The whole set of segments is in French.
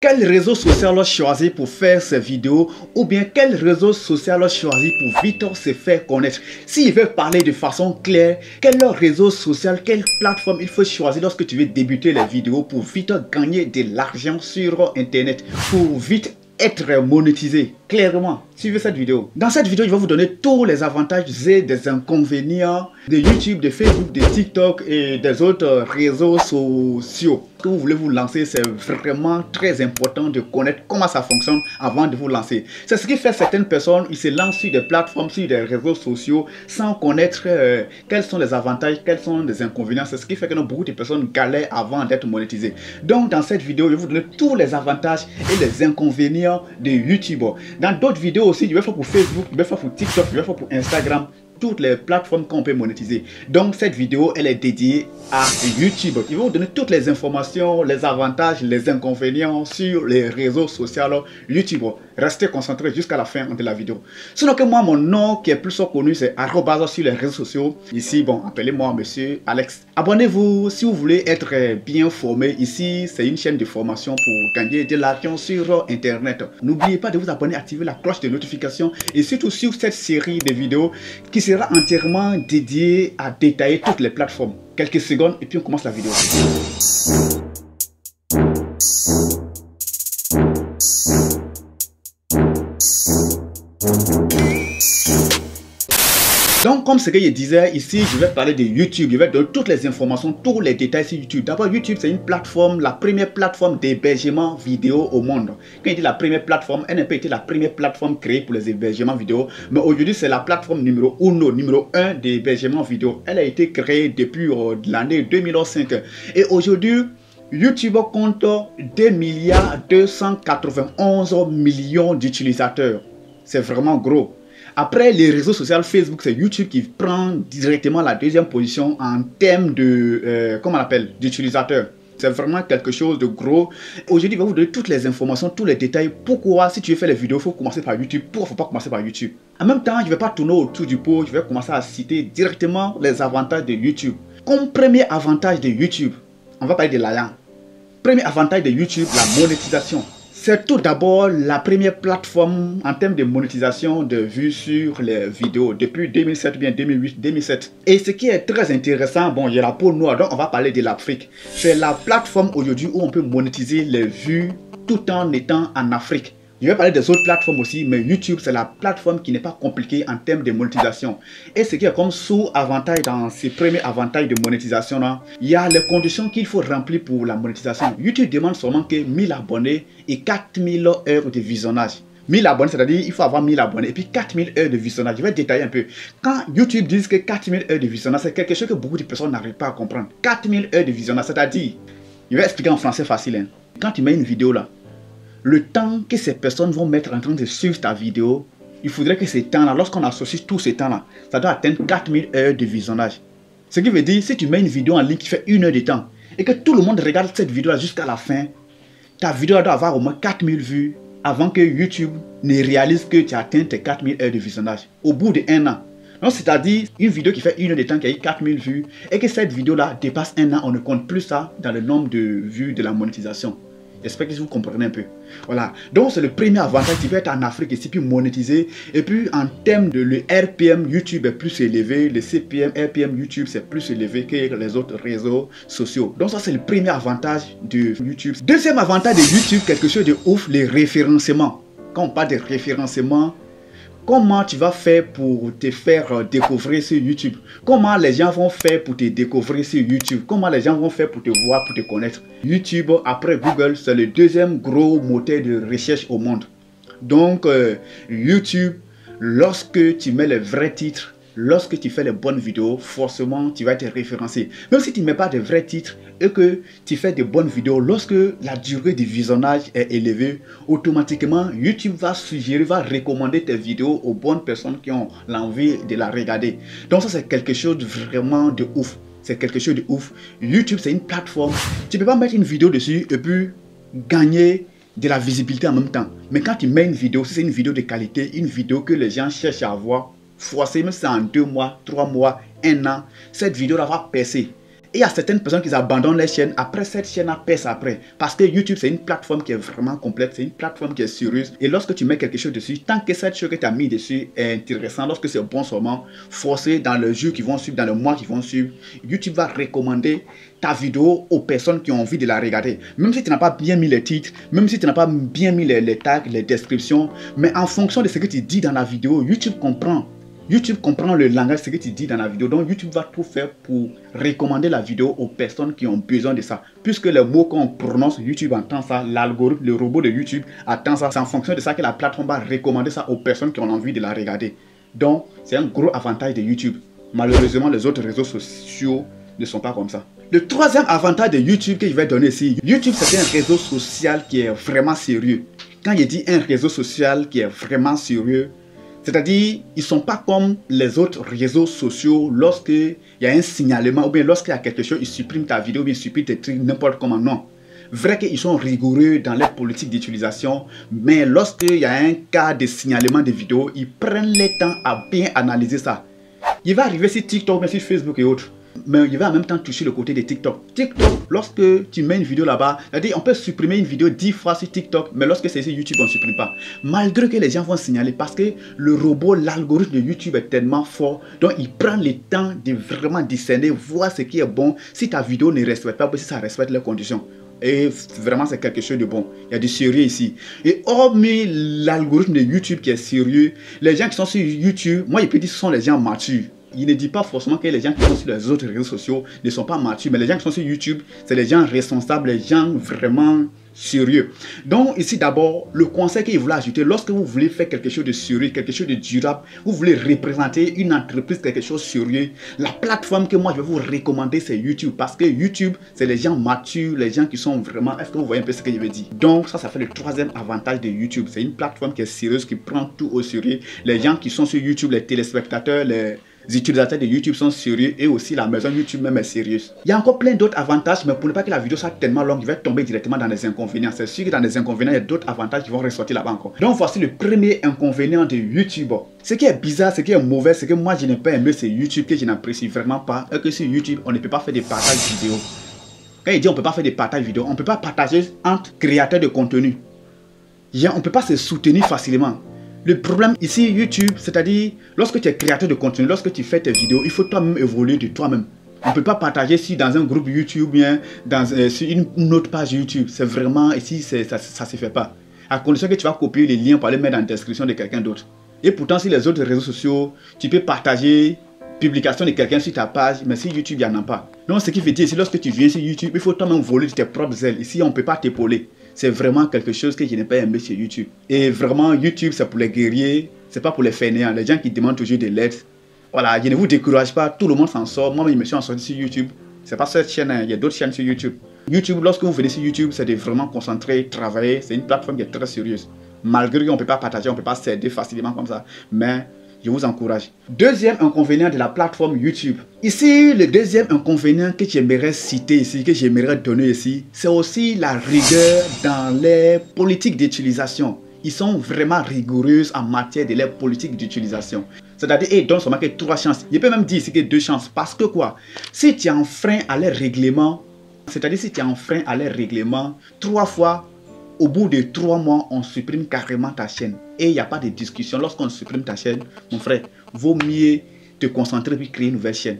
Quel réseau social choisir pour faire ces vidéos ou bien quel réseau social choisir pour vite se faire connaître? S'il veut parler de façon claire, quel réseau social, quelle plateforme il faut choisir lorsque tu veux débuter les vidéos pour vite gagner de l'argent sur internet, pour vite être monétisé. Clairement, suivez cette vidéo. Dans cette vidéo, je vais vous donner tous les avantages et des inconvénients de YouTube, de Facebook, de TikTok et des autres réseaux sociaux. Que vous voulez vous lancer, c'est vraiment très important de connaître comment ça fonctionne avant de vous lancer. C'est ce qui fait certaines personnes, ils se lancent sur des plateformes, sur des réseaux sociaux sans connaître quels sont les avantages, quels sont les inconvénients. C'est ce qui fait que beaucoup de personnes galèrent avant d'être monétisées. Donc dans cette vidéo, je vais vous donner tous les avantages et les inconvénients de YouTube. Dans d'autres vidéos aussi, je vais faire pour Facebook, je vais faire pour TikTok, je vais faire pour Instagram, toutes les plateformes qu'on peut monétiser. Donc cette vidéo, elle est dédiée à YouTube. Il va vous donner toutes les informations, les avantages, les inconvénients sur les réseaux sociaux YouTube. Restez concentrés jusqu'à la fin de la vidéo. Sinon que moi, mon nom qui est plus connu, c'est @ sur les réseaux sociaux. Ici, bon, appelez-moi Monsieur Alex. Abonnez-vous si vous voulez être bien formé. Ici, c'est une chaîne de formation pour gagner de l'argent sur Internet. N'oubliez pas de vous abonner, activer la cloche de notification et surtout sur cette série de vidéos qui sera entièrement dédiée à détailler toutes les plateformes. Quelques secondes et puis on commence la vidéo. Donc, comme ce que je disais, ici, je vais parler de YouTube. Je vais donner toutes les informations, tous les détails sur YouTube. D'abord, YouTube, c'est une plateforme, la première plateforme d'hébergement vidéo au monde. Quand il dit la première plateforme, elle n'a pas été la première plateforme créée pour les hébergements vidéo. Mais aujourd'hui, c'est la plateforme numéro 1 d'hébergement vidéo. Elle a été créée depuis l'année 2005. Et aujourd'hui, YouTube compte 2,291 milliards d'utilisateurs. C'est vraiment gros. Après les réseaux sociaux, Facebook, c'est YouTube qui prend directement la deuxième position en termes de, comment on appelle, d'utilisateurs. C'est vraiment quelque chose de gros. Aujourd'hui, je vais vous donner toutes les informations, tous les détails. Pourquoi, si tu veux faire les vidéos, il faut commencer par YouTube. Pourquoi il ne faut pas commencer par YouTube? En même temps, je ne vais pas tourner autour du pot. Je vais commencer à citer directement les avantages de YouTube. Comme premier avantage de YouTube, on va parler de l'AYAN. Premier avantage de YouTube, la monétisation. C'est tout d'abord la première plateforme en termes de monétisation de vues sur les vidéos depuis 2007, bien 2008, 2007. Et ce qui est très intéressant, bon, il y a la peau noire, donc on va parler de l'Afrique. C'est la plateforme aujourd'hui où on peut monétiser les vues tout en étant en Afrique. Je vais parler des autres plateformes aussi, mais YouTube, c'est la plateforme qui n'est pas compliquée en termes de monétisation. Et ce qui est comme sous-avantage dans ces premiers avantages de monétisation, là, il y a les conditions qu'il faut remplir pour la monétisation. YouTube demande seulement que 1000 abonnés et 4000 heures de visionnage. 1000 abonnés, c'est-à-dire il faut avoir 1000 abonnés et puis 4000 heures de visionnage. Je vais détailler un peu. Quand YouTube dit que 4000 heures de visionnage, c'est quelque chose que beaucoup de personnes n'arrivent pas à comprendre. 4000 heures de visionnage, c'est-à-dire, je vais expliquer en français facile. Hein. Quand tu mets une vidéo là, le temps que ces personnes vont mettre en train de suivre ta vidéo, il faudrait que ces temps-là, lorsqu'on associe tous ces temps-là, ça doit atteindre 4000 heures de visionnage. Ce qui veut dire, si tu mets une vidéo en ligne qui fait 1 heure de temps, et que tout le monde regarde cette vidéo-là jusqu'à la fin, ta vidéo doit avoir au moins 4000 vues avant que YouTube ne réalise que tu as atteint tes 4000 heures de visionnage. Au bout d'1 an. Donc, c'est-à-dire, une vidéo qui fait 1 heure de temps qui a eu 4000 vues, et que cette vidéo-là dépasse 1 an, on ne compte plus ça dans le nombre de vues de la monétisation. J'espère que vous comprenez un peu. Voilà. Donc, c'est le premier avantage. Tu peux être en Afrique ici, puis monétiser. Et puis, en termes de le RPM, YouTube est plus élevé. Le CPM, RPM, YouTube, c'est plus élevé que les autres réseaux sociaux. Donc, ça, c'est le premier avantage de YouTube. Deuxième avantage de YouTube, quelque chose de ouf, les référencements. Quand on parle de référencement, comment tu vas faire pour te faire découvrir sur YouTube? Comment les gens vont faire pour te découvrir sur YouTube? Comment les gens vont faire pour te voir, pour te connaître? YouTube, après Google, c'est le deuxième gros moteur de recherche au monde. Donc, YouTube, lorsque tu mets les vrais titres, lorsque tu fais les bonnes vidéos, forcément, tu vas être référencé. Même si tu ne mets pas de vrais titres et que tu fais de bonnes vidéos, lorsque la durée de visionnage est élevée, automatiquement, YouTube va suggérer, va recommander tes vidéos aux bonnes personnes qui ont l'envie de la regarder. Donc ça, c'est quelque chose de vraiment de ouf. C'est quelque chose de ouf. YouTube, c'est une plateforme. Tu ne peux pas mettre une vidéo dessus et puis gagner de la visibilité en même temps. Mais quand tu mets une vidéo, si c'est une vidéo de qualité, une vidéo que les gens cherchent à voir, forcément c'est en 2 mois, 3 mois, 1 an, cette vidéo-là va percer. Et il y a certaines personnes qui abandonnent les chaînes. Après, cette chaîne a pèse après. Parce que YouTube, c'est une plateforme qui est vraiment complète. C'est une plateforme qui est sérieuse. Et lorsque tu mets quelque chose dessus, tant que cette chose que tu as mis dessus est intéressant, lorsque c'est bon seulement, forcé dans les jours qui vont suivre, dans les mois qui vont suivre, YouTube va recommander ta vidéo aux personnes qui ont envie de la regarder. Même si tu n'as pas bien mis les titres, même si tu n'as pas bien mis les tags, les descriptions, mais en fonction de ce que tu dis dans la vidéo, YouTube comprend. YouTube comprend le langage, ce que tu dis dans la vidéo. Donc YouTube va tout faire pour recommander la vidéo aux personnes qui ont besoin de ça. Puisque les mots qu'on prononce, YouTube entend ça, l'algorithme, le robot de YouTube attend ça. C'est en fonction de ça que la plateforme va recommander ça aux personnes qui ont envie de la regarder. Donc c'est un gros avantage de YouTube. Malheureusement, les autres réseaux sociaux ne sont pas comme ça. Le troisième avantage de YouTube que je vais donner ici, YouTube c'est un réseau social qui est vraiment sérieux. Quand je dis un réseau social qui est vraiment sérieux, c'est-à-dire, ils ne sont pas comme les autres réseaux sociaux lorsqu'il y a un signalement ou bien lorsqu'il y a quelque chose, ils suppriment ta vidéo ou bien ils suppriment tes trucs n'importe comment. Non. Vrai qu'ils sont rigoureux dans leur politique d'utilisation, mais lorsqu'il y a un cas de signalement de vidéo, ils prennent le temps à bien analyser ça. Il va arriver sur TikTok, mais sur Facebook et autres. Mais il va en même temps toucher le côté de TikTok. TikTok, lorsque tu mets une vidéo là-bas, c'est-à-dire on peut supprimer une vidéo 10 fois sur TikTok, mais lorsque c'est sur YouTube, on ne supprime pas. Malgré que les gens vont signaler, parce que le robot, l'algorithme de YouTube est tellement fort, donc il prend le temps de vraiment discerner, voir ce qui est bon, si ta vidéo ne respecte pas, ou si ça respecte les conditions. Et vraiment, c'est quelque chose de bon. Il y a du sérieux ici. Et hormis l'algorithme de YouTube qui est sérieux, les gens qui sont sur YouTube, moi je peux dire que ce sont les gens matures. Il ne dit pas forcément que les gens qui sont sur les autres réseaux sociaux ne sont pas matures, mais les gens qui sont sur YouTube, c'est les gens responsables, les gens vraiment sérieux. Donc ici d'abord, le conseil qu'il voulait ajouter, lorsque vous voulez faire quelque chose de sérieux, quelque chose de durable, vous voulez représenter une entreprise, quelque chose de sérieux, la plateforme que moi je vais vous recommander c'est YouTube, parce que YouTube c'est les gens matures, les gens qui sont vraiment, est-ce que vous voyez un peu ce que je veux dire? Donc ça fait le troisième avantage de YouTube, c'est une plateforme qui est sérieuse, qui prend tout au sérieux. Les gens qui sont sur YouTube, les téléspectateurs, les utilisateurs de YouTube sont sérieux et aussi la maison YouTube même est sérieuse. Il y a encore plein d'autres avantages, mais pour ne pas que la vidéo soit tellement longue, je vais tomber directement dans les inconvénients. C'est sûr que dans les inconvénients, il y a d'autres avantages qui vont ressortir là-bas encore. Donc voici le premier inconvénient de YouTube. Ce qui est bizarre, ce qui est mauvais, c'est que moi je n'ai pas aimé ce YouTube que je n'apprécie vraiment pas, et que sur YouTube, on ne peut pas faire des partages vidéo. Quand il dit on ne peut pas faire des partages vidéo, on ne peut pas partager entre créateurs de contenu. On ne peut pas se soutenir facilement. Le problème ici, YouTube, c'est-à-dire, lorsque tu es créateur de contenu, lorsque tu fais tes vidéos, il faut toi-même évoluer de toi-même. On ne peut pas partager ici dans un groupe YouTube, bien sur une autre page YouTube. C'est vraiment, ici, ça ne se fait pas. À condition que tu vas copier les liens pour aller mettre dans la description de quelqu'un d'autre. Et pourtant, sur les autres réseaux sociaux, tu peux partager publication de quelqu'un sur ta page, mais sur YouTube, il n'y en a pas. Donc, ce qui veut dire, c'est lorsque tu viens sur YouTube, il faut toi-même voler de tes propres ailes. Ici, on ne peut pas t'épauler. C'est vraiment quelque chose que je n'ai pas aimé chez YouTube. Et vraiment, YouTube, c'est pour les guerriers, c'est pas pour les fainéants, les gens qui demandent toujours de l'aide. Voilà, je ne vous décourage pas, tout le monde s'en sort. Moi, je me suis en sorti sur YouTube. C'est pas cette chaîne, il y a d'autres chaînes sur YouTube. YouTube, lorsque vous venez sur YouTube, c'est de vraiment concentrer, travailler. C'est une plateforme qui est très sérieuse. Malgré qu'on ne peut pas partager, on ne peut pas s'aider facilement comme ça. Mais je vous encourage. Deuxième inconvénient de la plateforme YouTube. Ici, le deuxième inconvénient que j'aimerais citer ici, que j'aimerais donner ici, c'est aussi la rigueur dans les politiques d'utilisation. Ils sont vraiment rigoureux en matière de leur politique d'utilisation. C'est-à-dire, ils donnent seulement que 3 chances. Je peux même dire ici que 2 chances. Parce que quoi? Si tu enfreins à leur règlement, c'est-à-dire si tu enfreins à leur règlement 3 fois, au bout de 3 mois, on supprime carrément ta chaîne. Et il n'y a pas de discussion. Lorsqu'on supprime ta chaîne, mon frère, vaut mieux te concentrer puis créer une nouvelle chaîne.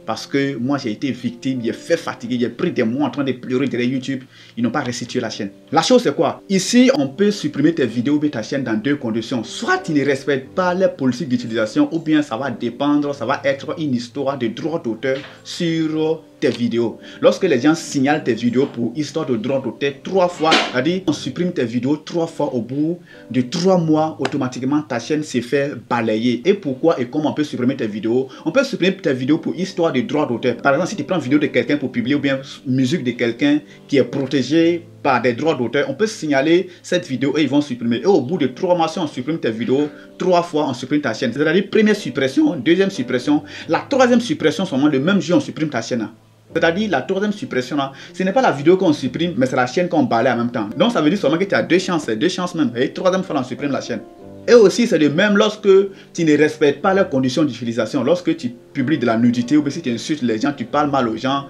Parce que moi, j'ai été victime, j'ai fait fatiguer, j'ai pris des mois en train de pleurer derrière YouTube. Ils n'ont pas restitué la chaîne. La chose, c'est quoi? Ici, on peut supprimer tes vidéos ou ta chaîne dans 2 conditions. Soit tu ne respectes pas les politiques d'utilisation, ou bien ça va dépendre, ça va être une histoire de droit d'auteur sur tes vidéos. Lorsque les gens signalent tes vidéos pour histoire de droit d'auteur 3 fois, c'est-à-dire on supprime tes vidéos 3 fois, au bout de 3 mois, automatiquement ta chaîne s'est fait balayer. Et pourquoi et comment on peut supprimer tes vidéos? On peut supprimer tes vidéos pour histoire de droit d'auteur. Par exemple, si tu prends une vidéo de quelqu'un pour publier ou bien musique de quelqu'un qui est protégée par des droits d'auteur, on peut signaler cette vidéo et ils vont supprimer. Et au bout de 3 mois, si on supprime tes vidéos 3 fois, on supprime ta chaîne. C'est-à-dire première suppression, deuxième suppression, la troisième suppression, seulement le même jour, on supprime ta chaîne. C'est-à-dire la troisième suppression là, ce n'est pas la vidéo qu'on supprime, mais c'est la chaîne qu'on balaye en même temps. Donc ça veut dire seulement que tu as 2 chances même. Et troisième fois, on supprime la chaîne. Et aussi, c'est le même lorsque tu ne respectes pas les conditions d'utilisation. Lorsque tu publies de la nudité ou si tu insultes les gens, tu parles mal aux gens,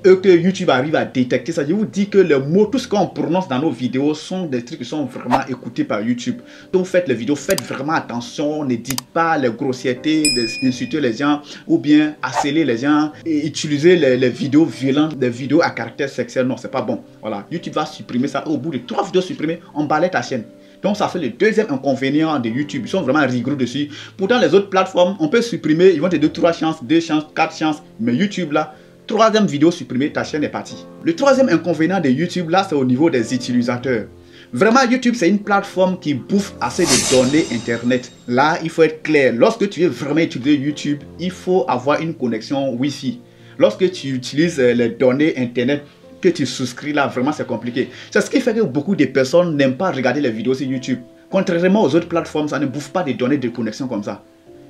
que YouTube arrive à détecter ça. Je vous dis que les mots, tout ce qu'on prononce dans nos vidéos sont des trucs qui sont vraiment écoutés par YouTube. Donc faites les vidéos, faites vraiment attention, ne dites pas les grossièretés, insulter les gens ou bien harceler les gens et utiliser les vidéos violentes, les vidéos à caractère sexuel. Non, c'est pas bon. Voilà, YouTube va supprimer ça. Au bout de 3 vidéos supprimées, on balaie ta chaîne. Donc ça fait le deuxième inconvénient de YouTube. Ils sont vraiment rigoureux dessus. Pourtant les autres plateformes, on peut supprimer, ils vont te donner 3 chances, 2 chances, 4 chances. Mais YouTube là, troisième vidéo supprimée, ta chaîne est partie. Le troisième inconvénient de YouTube là, c'est au niveau des utilisateurs. Vraiment, YouTube, c'est une plateforme qui bouffe assez de données Internet. Là, il faut être clair. Lorsque tu veux vraiment utiliser YouTube, il faut avoir une connexion Wi-Fi. Lorsque tu utilises les données Internet, que tu souscris là, vraiment c'est compliqué. C'est ce qui fait que beaucoup de personnes n'aiment pas regarder les vidéos sur YouTube. Contrairement aux autres plateformes, ça ne bouffe pas des données de connexion comme ça.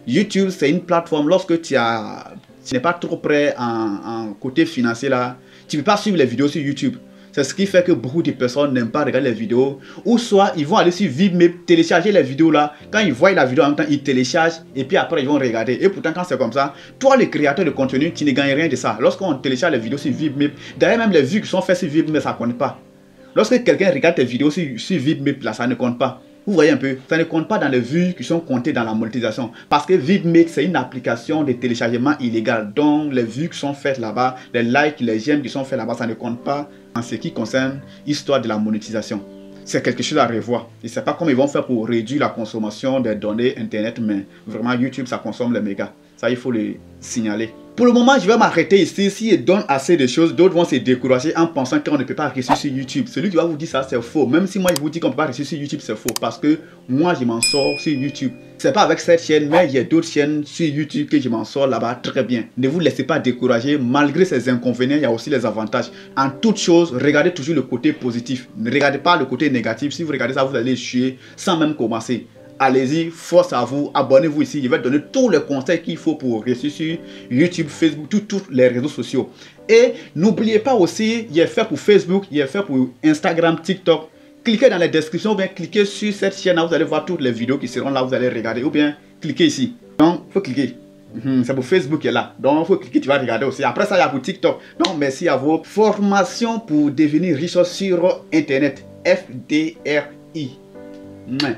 YouTube, c'est une plateforme, lorsque tu n'es pas trop prêt en côté financier là, tu ne peux pas suivre les vidéos sur YouTube. C'est ce qui fait que beaucoup de personnes n'aiment pas regarder les vidéos. Ou soit ils vont aller sur VidMe, télécharger les vidéos là. Quand ils voient la vidéo en même temps, ils téléchargent et puis après ils vont regarder. Et pourtant quand c'est comme ça, toi le créateur de contenu, tu ne gagnes rien de ça. Lorsqu'on télécharge les vidéos sur VidMe, d'ailleurs même les vues qui sont faites sur VidMe, ça ne compte pas. Lorsque quelqu'un regarde tes vidéos sur VidMe, là, ça ne compte pas. Vous voyez un peu, ça ne compte pas dans les vues qui sont comptées dans la monétisation. Parce que VidMe, c'est une application de téléchargement illégal. Donc, les vues qui sont faites là-bas, les likes, les j'aime qui sont faits là-bas, ça ne compte pas en ce qui concerne l'histoire de la monétisation. C'est quelque chose à revoir. Je ne sais pas comment ils vont faire pour réduire la consommation des données Internet, mais vraiment, YouTube, ça consomme les mégas. Ça, il faut le signaler. Pour le moment, je vais m'arrêter ici. Si je donne assez de choses, d'autres vont se décourager en pensant qu'on ne peut pas réussir sur YouTube. Celui qui va vous dire ça, c'est faux. Même si moi, je vous dis qu'on ne peut pas réussir sur YouTube, c'est faux. Parce que moi, je m'en sors sur YouTube. C'est pas avec cette chaîne, mais il y a d'autres chaînes sur YouTube que je m'en sors là-bas très bien. Ne vous laissez pas décourager. Malgré ces inconvénients, il y a aussi les avantages. En toute chose, regardez toujours le côté positif. Ne regardez pas le côté négatif. Si vous regardez ça, vous allez chier sans même commencer. Allez-y, force à vous, abonnez-vous ici. Je vais donner tous les conseils qu'il faut pour réussir sur YouTube, Facebook, tous les réseaux sociaux. Et n'oubliez pas aussi, il est fait pour Facebook, il est fait pour Instagram, TikTok. Cliquez dans la description, ou bien cliquez sur cette chaîne-là, vous allez voir toutes les vidéos qui seront là, vous allez regarder. Ou bien cliquez ici. Donc, il faut cliquer. C'est pour Facebook qui est là. Donc, il faut cliquer, tu vas regarder aussi. Après ça, il y a pour TikTok. Donc, merci à vous. Formation pour devenir riche sur Internet. FDRI. Ouais.